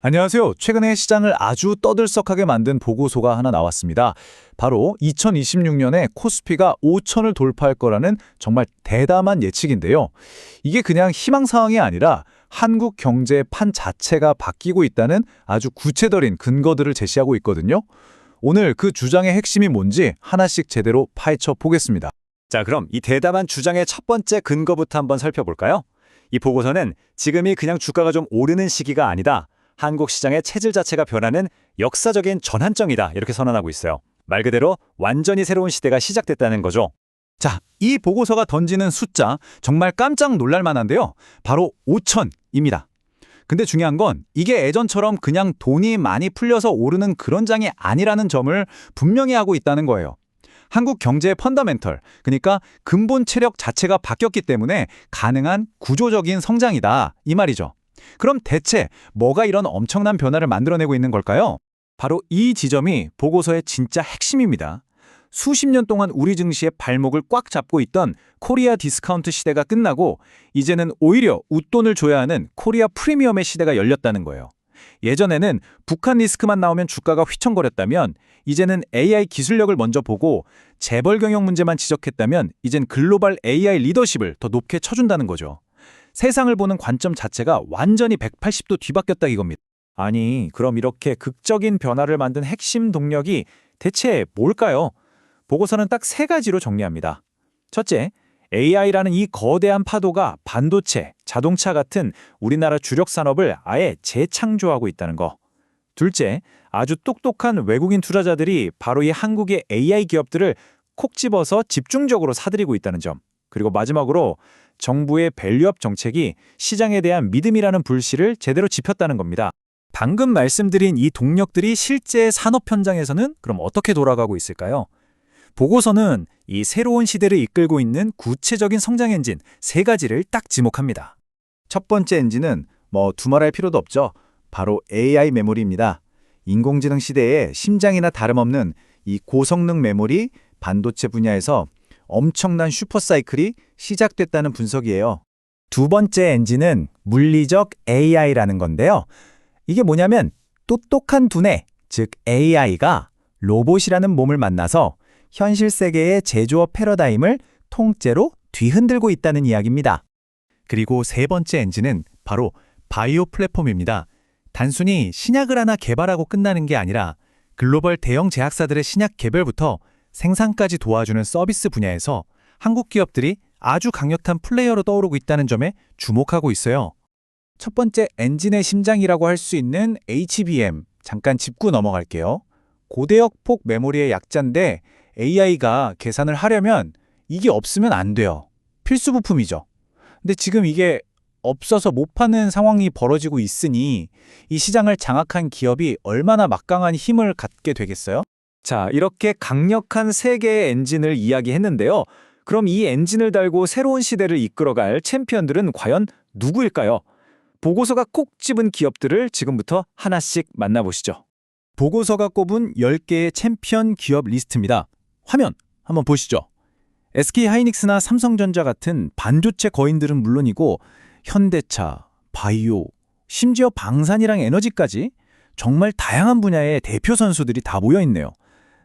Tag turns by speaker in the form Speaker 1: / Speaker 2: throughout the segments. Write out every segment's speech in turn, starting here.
Speaker 1: 안녕하세요. 최근에 시장을 아주 떠들썩하게 만든 보고서가 하나 나왔습니다. 바로 2026년에 코스피가 5천을 돌파할 거라는 정말 대담한 예측인데요. 이게 그냥 희망사항이 아니라 한국 경제의 판 자체가 바뀌고 있다는 아주 구체적인 근거들을 제시하고 있거든요. 오늘 그 주장의 핵심이 뭔지 하나씩 제대로 파헤쳐 보겠습니다.
Speaker 2: 자, 그럼 이 대담한 주장의 첫 번째 근거부터 한번 살펴볼까요? 이 보고서는 지금이 그냥 주가가 좀 오르는 시기가 아니다. 한국 시장의 체질 자체가 변하는 역사적인 전환점이다. 이렇게 선언하고 있어요. 말 그대로 완전히 새로운 시대가 시작됐다는 거죠.
Speaker 1: 자, 이 보고서가 던지는 숫자 정말 깜짝 놀랄 만한데요. 바로 5천입니다. 근데 중요한 건 이게 예전처럼 그냥 돈이 많이 풀려서 오르는 그런 장이 아니라는 점을 분명히 하고 있다는 거예요. 한국 경제의 펀더멘털, 그러니까 근본 체력 자체가 바뀌었기 때문에 가능한 구조적인 성장이다, 이 말이죠. 그럼 대체 뭐가 이런 엄청난 변화를 만들어내고 있는 걸까요? 바로 이 지점이 보고서의 진짜 핵심입니다. 수십 년 동안 우리 증시의 발목을 꽉 잡고 있던 코리아 디스카운트 시대가 끝나고 이제는 오히려 웃돈을 줘야 하는 코리아 프리미엄의 시대가 열렸다는 거예요. 예전에는 북한 리스크만 나오면 주가가 휘청거렸다면 이제는 AI 기술력을 먼저 보고 재벌 경영 문제만 지적했다면 이젠 글로벌 AI 리더십을 더 높게 쳐준다는 거죠. 세상을 보는 관점 자체가 완전히 180도 뒤바뀌었다 이겁니다. 아니, 그럼 이렇게 극적인 변화를 만든 핵심 동력이 대체 뭘까요? 보고서는 딱 세 가지로 정리합니다. 첫째, AI라는 이 거대한 파도가 반도체, 자동차 같은 우리나라 주력 산업을 아예 재창조하고 있다는 거. 둘째, 아주 똑똑한 외국인 투자자들이 바로 이 한국의 AI 기업들을 콕 집어서 집중적으로 사들이고 있다는 점. 그리고 마지막으로 정부의 밸류업 정책이 시장에 대한 믿음이라는 불씨를 제대로 지폈다는 겁니다. 방금 말씀드린 이 동력들이 실제 산업 현장에서는 그럼 어떻게 돌아가고 있을까요? 보고서는 이 새로운 시대를 이끌고 있는 구체적인 성장 엔진 세 가지를 딱 지목합니다. 첫 번째 엔진은 두말할 필요도 없죠. 바로 AI 메모리입니다. 인공지능 시대에 심장이나 다름없는 이 고성능 메모리, 반도체 분야에서 엄청난 슈퍼사이클이 시작됐다는 분석이에요. 두 번째 엔진은 물리적 AI라는 건데요. 이게 뭐냐면 똑똑한 두뇌, 즉 AI가 로봇이라는 몸을 만나서 현실 세계의 제조업 패러다임을 통째로 뒤흔들고 있다는 이야기입니다. 그리고 세 번째 엔진은 바로 바이오 플랫폼입니다. 단순히 신약을 하나 개발하고 끝나는 게 아니라 글로벌 대형 제약사들의 신약 개발부터 생산까지 도와주는 서비스 분야에서 한국 기업들이 아주 강력한 플레이어로 떠오르고 있다는 점에 주목하고 있어요. 첫 번째 엔진의 심장이라고 할 수 있는 HBM, 잠깐 짚고 넘어갈게요. 고대역 폭 메모리의 약자인데 AI가 계산을 하려면 이게 없으면 안 돼요. 필수 부품이죠. 근데 지금 이게 없어서 못 파는 상황이 벌어지고 있으니 이 시장을 장악한 기업이 얼마나 막강한 힘을 갖게 되겠어요? 자, 이렇게 강력한 세 개의 엔진을 이야기했는데요. 그럼 이 엔진을 달고 새로운 시대를 이끌어갈 챔피언들은 과연 누구일까요? 보고서가 꼭 집은 기업들을 지금부터 하나씩 만나보시죠. 보고서가 꼽은 10개의 챔피언 기업 리스트입니다. 화면 한번 보시죠. SK하이닉스나 삼성전자 같은 반도체 거인들은 물론이고 현대차, 바이오, 심지어 방산이랑 에너지까지 정말 다양한 분야의 대표 선수들이 다 모여있네요.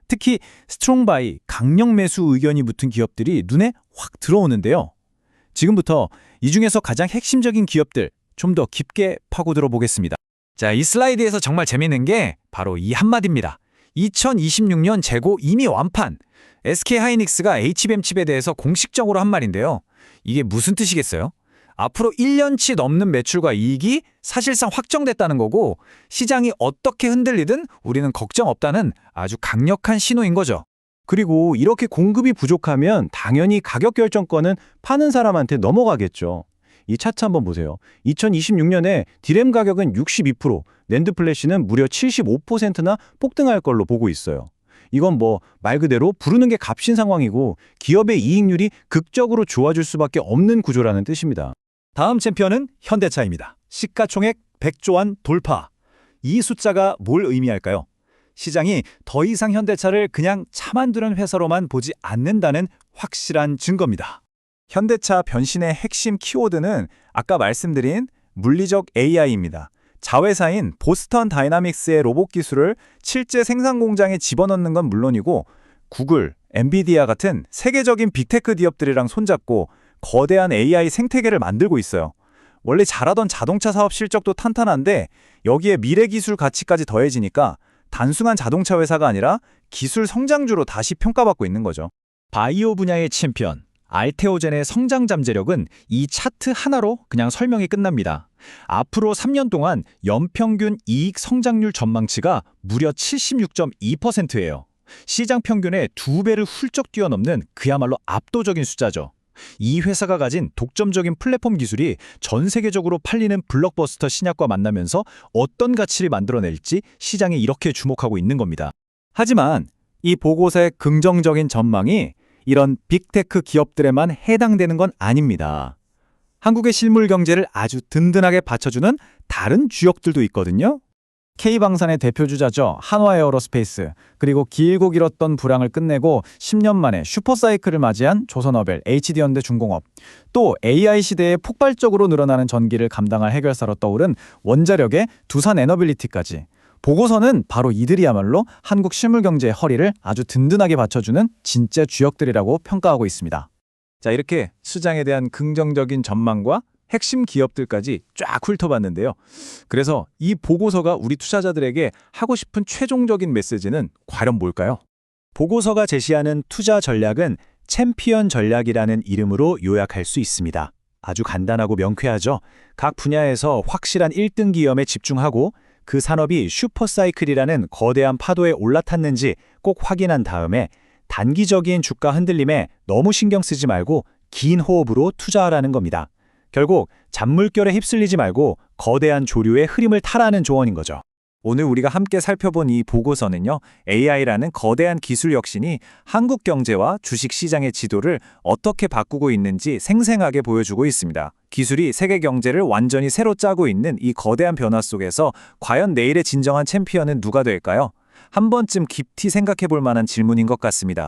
Speaker 1: 특히 스트롱바이, 강력 매수 의견이 붙은 기업들이 눈에 확 들어오는데요. 지금부터 이 중에서 가장 핵심적인 기업들 좀 더 깊게 파고들어 보겠습니다. 자, 이 슬라이드에서 정말 재밌는 게 바로 이 한마디입니다. 2026년 재고 이미 완판! SK하이닉스가 HBM 칩에 대해서 공식적으로 한 말인데요. 이게 무슨 뜻이겠어요? 앞으로 1년치 넘는 매출과 이익이 사실상 확정됐다는 거고 시장이 어떻게 흔들리든 우리는 걱정 없다는 아주 강력한 신호인 거죠. 그리고 이렇게 공급이 부족하면 당연히 가격 결정권은 파는 사람한테 넘어가겠죠. 이 차트 한번 보세요. 2026년에 디램 가격은 62%, 낸드 플래시는 무려 75%나 폭등할 걸로 보고 있어요. 이건 말 그대로 부르는 게 값인 상황이고 기업의 이익률이 극적으로 좋아질 수밖에 없는 구조라는 뜻입니다. 다음 챔피언은 현대차입니다. 시가총액 100조 원 돌파. 이 숫자가 뭘 의미할까요? 시장이 더 이상 현대차를 그냥 차만 두는 회사로만 보지 않는다는 확실한 증거입니다. 현대차 변신의 핵심 키워드는 아까 말씀드린 물리적 AI입니다. 자회사인 보스턴 다이나믹스의 로봇 기술을 실제 생산 공장에 집어넣는 건 물론이고 구글, 엔비디아 같은 세계적인 빅테크 기업들이랑 손잡고 거대한 AI 생태계를 만들고 있어요. 원래 잘하던 자동차 사업 실적도 탄탄한데 여기에 미래 기술 가치까지 더해지니까 단순한 자동차 회사가 아니라 기술 성장주로 다시 평가받고 있는 거죠.
Speaker 3: 바이오 분야의 챔피언, 알테오젠의 성장 잠재력은 이 차트 하나로 그냥 설명이 끝납니다. 앞으로 3년 동안 연평균 이익 성장률 전망치가 무려 76.2%예요. 시장 평균의 2배를 훌쩍 뛰어넘는 그야말로 압도적인 숫자죠. 이 회사가 가진 독점적인 플랫폼 기술이 전 세계적으로 팔리는 블록버스터 신약과 만나면서 어떤 가치를 만들어낼지 시장이 이렇게 주목하고 있는 겁니다.
Speaker 1: 하지만 이 보고서의 긍정적인 전망이 이런 빅테크 기업들에만 해당되는 건 아닙니다. 한국의 실물 경제를 아주 든든하게 받쳐주는 다른 주역들도 있거든요. K방산의 대표주자죠. 한화에어로스페이스, 그리고 길고 길었던 불황을 끝내고 10년 만에 슈퍼사이클을 맞이한 조선업엘, HD현대 중공업, 또 AI 시대에 폭발적으로 늘어나는 전기를 감당할 해결사로 떠오른 원자력의 두산에너빌리티까지. 보고서는 바로 이들이야말로 한국 실물경제의 허리를 아주 든든하게 받쳐주는 진짜 주역들이라고 평가하고 있습니다. 자, 이렇게 시장에 대한 긍정적인 전망과 핵심 기업들까지 쫙 훑어봤는데요. 그래서 이 보고서가 우리 투자자들에게 하고 싶은 최종적인 메시지는 과연 뭘까요?
Speaker 2: 보고서가 제시하는 투자 전략은 챔피언 전략이라는 이름으로 요약할 수 있습니다. 아주 간단하고 명쾌하죠. 각 분야에서 확실한 1등 기업에 집중하고 그 산업이 슈퍼사이클이라는 거대한 파도에 올라탔는지 꼭 확인한 다음에 단기적인 주가 흔들림에 너무 신경 쓰지 말고 긴 호흡으로 투자하라는 겁니다. 결국 잔물결에 휩쓸리지 말고 거대한 조류의 흐름을 타라는 조언인 거죠.
Speaker 1: 오늘 우리가 함께 살펴본 이 보고서는요, AI라는 거대한 기술 혁신이 한국 경제와 주식시장의 지도를 어떻게 바꾸고 있는지 생생하게 보여주고 있습니다. 기술이 세계 경제를 완전히 새로 짜고 있는 이 거대한 변화 속에서 과연 내일의 진정한 챔피언은 누가 될까요? 한 번쯤 깊이 생각해 볼 만한 질문인 것 같습니다.